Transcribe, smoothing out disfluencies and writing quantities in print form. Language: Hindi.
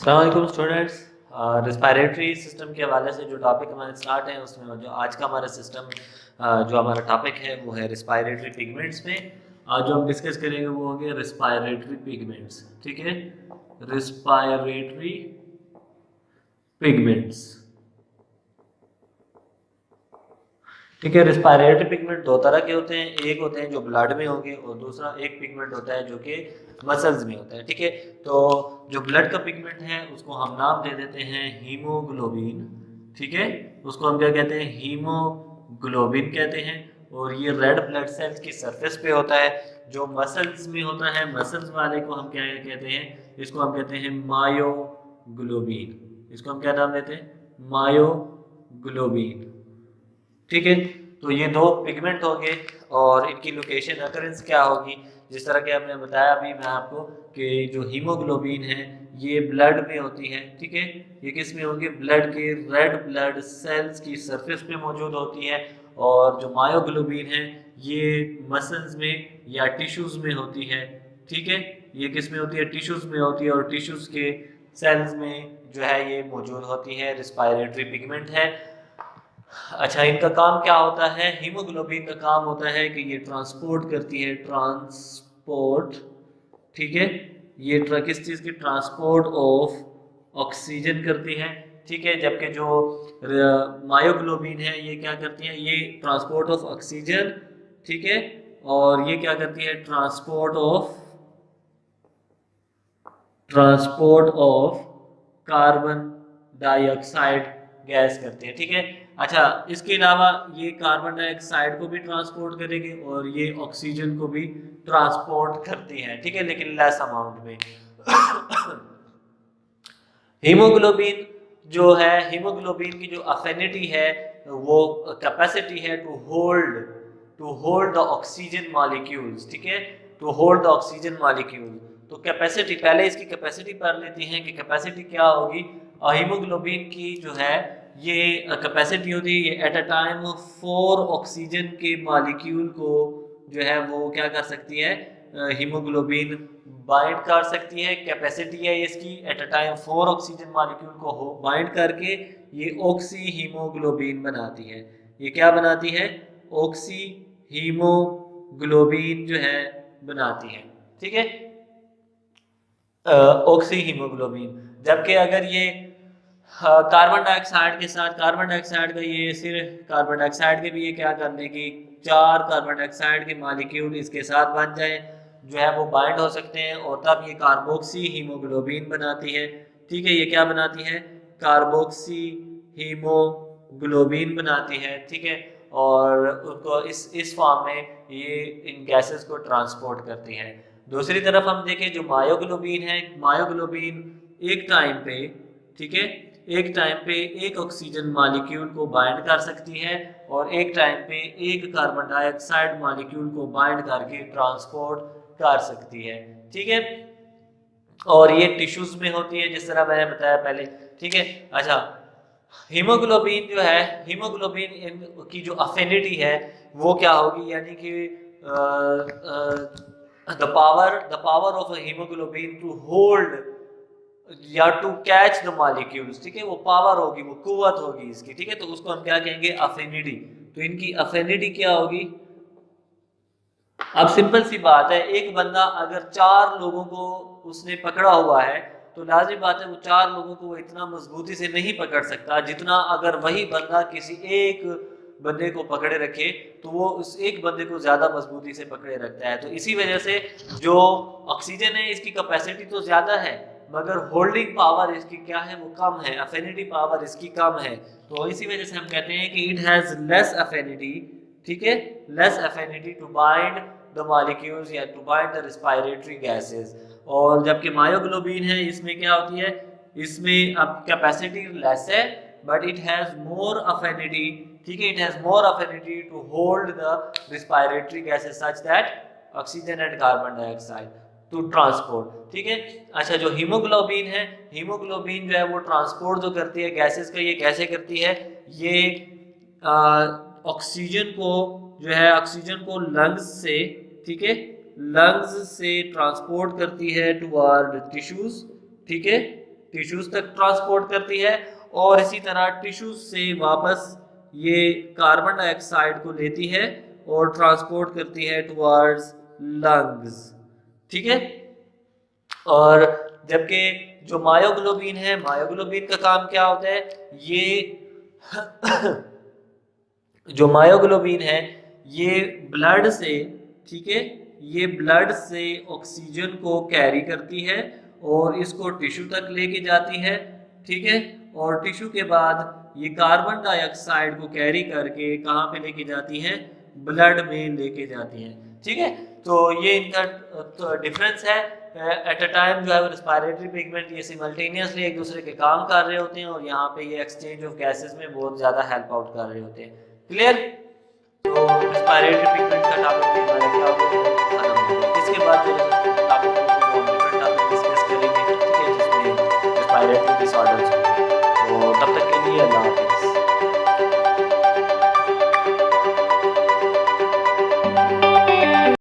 अस्सलाम स्टूडेंट्स। रिस्पायरेटरी सिस्टम के हवाले से जो टॉपिक हमारे स्टार्ट है उसमें जो आज का हमारा सिस्टम जो हमारा टॉपिक है वो है रिस्पायरेटरी पिगमेंट्स में। आज जो हम डिस्कस करेंगे वो होंगे रिस्पायरेटरी पिगमेंट्स। ठीक है, रिस्पायरेटरी पिगमेंट्स। ठीक है, रिस्पायरेटरी पिगमेंट दो तरह के होते हैं, एक होते हैं जो ब्लड में होंगे और दूसरा एक पिगमेंट होता है जो कि मसल्स में होता है। ठीक है, तो जो ब्लड का पिगमेंट है उसको हम नाम दे देते हैं हीमोग्लोबिन। ठीक है, उसको हम क्या कहते हैं, हीमोग्लोबिन कहते हैं। और ये रेड ब्लड सेल्स की सरफेस पे होता है। जो मसल्स में होता है, मसल्स वाले को हम क्या कहते हैं, इसको हम कहते हैं मायोग्लोबिन। इसको हम क्या नाम देते हैं, मायोग्लोबिन। ठीक है, तो ये दो पिगमेंट हो गए और इनकी लोकेशन अकरेंस क्या होगी, जिस तरह के हमने बताया अभी मैं आपको कि जो हीमोग्लोबिन है ये ब्लड में होती है। ठीक है, ये किस में होगी, ब्लड के रेड ब्लड सेल्स की सरफेस पे मौजूद होती है। और जो मायोग्लोबिन है ये मसल्स में या टिश्यूज में होती है। ठीक है, ये किस में होती है, टिश्यूज में होती है और टिश्यूज के सेल्स में जो है ये मौजूद होती है, रिस्पायरेटरी पिगमेंट है। अच्छा, इनका काम क्या होता है, हीमोग्लोबिन का काम होता है कि ये ट्रांसपोर्ट करती है, ट्रांसपोर्ट। ठीक है, ये किस चीज़ की, ट्रांसपोर्ट ऑफ ऑक्सीजन करती है। ठीक है, जबकि जो मायोग्लोबिन है ये क्या करती है, ये ट्रांसपोर्ट ऑफ ऑक्सीजन। ठीक है, और ये क्या करती है, transport of carbon dioxide gas करते हैं। ठीक है, अच्छा, इसके अलावा ये कार्बन डाइऑक्साइड को भी ट्रांसपोर्ट करेगी और ये ऑक्सीजन को भी ट्रांसपोर्ट करती है। ठीक है, लेकिन लेस अमाउंट में। हीमोग्लोबिन जो है, हीमोग्लोबिन की जो अफिनिटी है, वो कैपेसिटी है to hold the oxygen molecules. ठीक है, to hold the oxygen molecule. तो कैपेसिटी, पहले इसकी कैपेसिटी पढ़ लेते हैं कि कैपेसिटी क्या होगी। हीमोग्लोबिन की जो है ये कैपेसिटी होती है, ये एट अ टाइम 4 ऑक्सीजन के मॉलिक्यूल को जो है वो क्या कर सकती है, हीमोग्लोबिन बाइंड कर सकती है। कैपेसिटी है इसकी at a time 4 oxygen molecule को बाइंड करके ये ऑक्सी हीमोग्लोबिन बनाती है। ये क्या बनाती है, ऑक्सी हीमोग्लोबिन जो है बनाती है। ठीक है, ऑक्सी हीमोग्लोबिन। जबकि अगर ये कार्बन डाइऑक्साइड के साथ, कार्बन डाइऑक्साइड का ये सिर्फ कार्बन डाइऑक्साइड के भी ये क्या कर लेगी, 4 कार्बन डाइऑक्साइड के मॉलिक्यूल इसके साथ बन जाए जो है वो बाइंड हो सकते हैं और तब ये कार्बोक्सी हीमोग्लोबिन बनाती है। ठीक है, ये क्या बनाती है, कार्बोक्सी हीमोग्लोबिन बनाती है। ठीक है, और उनको इस फॉर्म में ये इन गैसेस को ट्रांसपोर्ट करती है। दूसरी तरफ हम देखें जो मायोग्लोबिन है, मायोग्लोबिन एक टाइम पे, ठीक है, एक टाइम पे एक ऑक्सीजन मॉलिक्यूल को बाइंड कर सकती है और एक टाइम पे एक कार्बन डाइऑक्साइड मॉलिक्यूल को बाइंड करके ट्रांसपोर्ट कर सकती है। ठीक है, और ये टिश्यूज में होती है जिस तरह मैंने बताया पहले। ठीक है, अच्छा, हीमोग्लोबिन जो है, हीमोग्लोबिन की जो अफिनिटी है वो क्या होगी, यानी कि the power of haemoglobin to hold या टू कैच द मॉलिक्यूल्स। ठीक है, वो पावर होगी, वो कुव्वत होगी इसकी। ठीक है, तो उसको हम क्या कहेंगे, अफिनिटी। तो इनकी अफिनिटी क्या होगी, अब सिंपल सी बात है, एक बंदा अगर 4 लोगों को उसने पकड़ा हुआ है तो लाजिम बात है वो 4 लोगों को वो इतना मजबूती से नहीं पकड़ सकता जितना अगर वही बंदा किसी एक बंदे को पकड़े रखे तो वो उस एक बंदे को ज्यादा मजबूती से पकड़े रखता है। तो इसी वजह से जो ऑक्सीजन है इसकी कैपेसिटी तो ज्यादा है मगर होल्डिंग पावर इसकी क्या है, वो कम है, अफिनिटी पावर इसकी कम है। तो इसी वजह से हम कहते हैं कि इट हैज लेस अफिनिटी। ठीक है, less affinity to bind the molecules या to bind the respiratory gases. और जबकि मायोग्लोबिन है इसमें क्या होती है, इसमें अब कैपेसिटी लेस है but it has more affinity. ठीक है, it has more affinity to hold the respiratory gases such that oxygen and carbon dioxide to transport. ठीक है, अच्छा, जो हीमोग्लोबिन है, हीमोग्लोबिन जो है वो ट्रांसपोर्ट जो करती है गैसेस का, ये कैसे करती है, ये ऑक्सीजन को जो है, ऑक्सीजन को लंग्स से, ठीक है, लंग्स से ट्रांसपोर्ट करती है टुवर्ड टिश्यूज। ठीक है, टिश्यूज तक ट्रांसपोर्ट करती है और इसी तरह टिश्यूज से वापस ये कार्बन डाइऑक्साइड को लेती है और ट्रांसपोर्ट करती है टुवर्ड्स लंग्स। ठीक है। और जबकि जो मायोग्लोबिन है, मायोग्लोबिन का काम क्या होता है, ये जो मायोग्लोबिन है ये ब्लड से, ठीक है, ये ब्लड से ऑक्सीजन को कैरी करती है और इसको टिश्यू तक लेके जाती है। ठीक है। और टिश्यू के बाद ये कार्बन डाइऑक्साइड को कैरी करके कहाँ पे लेके जाती है, ब्लड में लेके जाती है। ठीक है। तो ये इनका तो डिफरेंस है। एट अ टाइम जो है वो रिस्पायरेटरी पिगमेंट ये सिमल्टेनियसली एक दूसरे के काम कर रहे होते हैं और यहाँ पे ये एक्सचेंज ऑफ गैसेस में बहुत ज़्यादा हेल्प आउट कर रहे होते हैं। क्लियर। तो रिस्पायरेटरी पिगमेंट का टॉपिक हमारा क्या होगा, इसके बाद जो टॉपिक डिफरेंट टॉपिक डिस्कस करेंगे, ठीक है, जिसमें रिस्पायरेटरी डिसऑर्डर्स